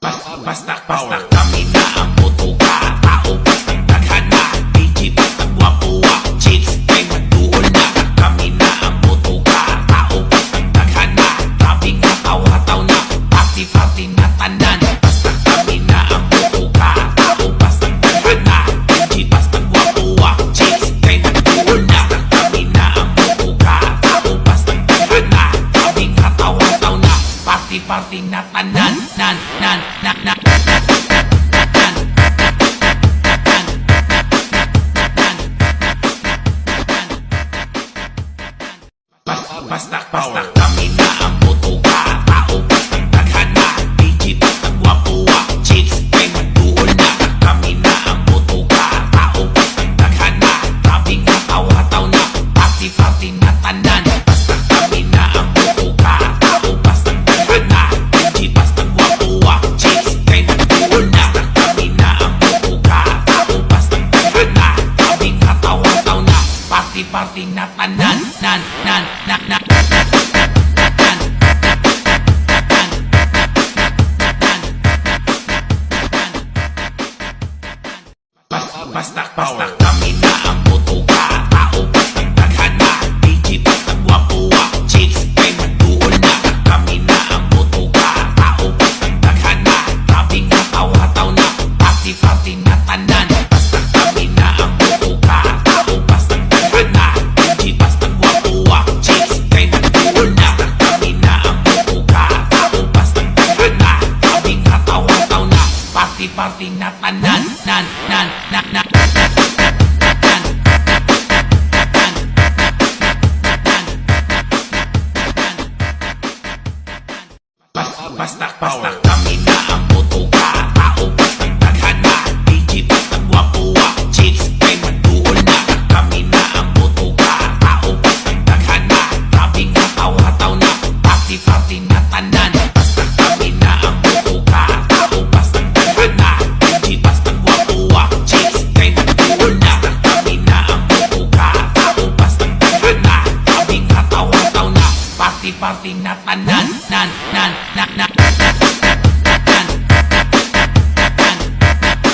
Basta kami na ang putuka. Tao bastang daghana. DJ bastang gwapuwa. Chicks kay maduol na. Kami na ang putuka. Tao bastang daghana. Grabe nga taw-hataw na. Party na tanan. Basta kami na ang putuka. Tao bastang daghana. DJ bastang gwapuwa. Chicks kay maduol na. Kami na ang putuka. Tao bastang daghana. Grabe nga taw-hataw na. Party na tanan. Basta kami na ang putuka. Tao bastang daghana. DJ bastang gwapuwa. Chicks kay maduol na. Kami na ang putuka. Tao bastang daghana. Grabe nga taw-hataw na. Party na tanan. Basta kami na ang putuka. Tao bastang daghana. DJ bastang gwapuwa. Chicks kay maduol na. Kami na ang putuka. Tao bastang daghana. Grabe nga taw-hataw na. Party na tanan. Basta kami na ang putuka. Tao bastang daghana. DJ bastang gwapuwa. Chicks kay maduol na. Kami na ang putuka. Tao bastang daghana. Grabe nga taw-hataw na. Party na tanan. Basta kami na ang putuka. Tao bastang daghana. DJ bastang gwapuwa. Chicks kay maduol na. Kami na ang putuka. Tao bastang daghana. Grabe nga taw-hataw na. Party na tanan. Basta kami na ang putuka. Tao bastang daghana. DJ bastang gwapuwa. Chicks kay maduol na. Kami na ang putuka. Tao bastang daghana. Grabe nga taw-hataw na. Party na tanan. Basta kami na ang putuka. Tao bastang daghana. DJ bastang gwapuwa. Chicks kay maduol na. Kami na ang putuka. Tao bastang daghana. Grabe nga taw-hataw na. Party na tanan.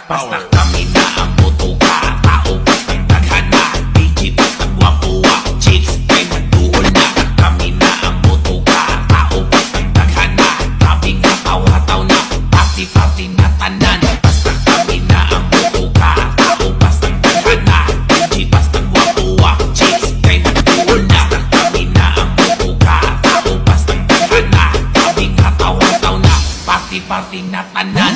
Basta kami na ang putuka. Tao bastang daghana. DJ bastang gwapuwa. Chicks kay maduol na. Kami na ang putuka. Tao bastang daghana. Grabe nga taw-hataw na. Party na tanan. Basta kami na ang putuka. Tao bastang daghana. DJ bastang gwapuwa. Chicks kay maduol na. Kami na ang putuka. Tao bastang daghana. Grabe nga taw-hataw na. Party na tanan.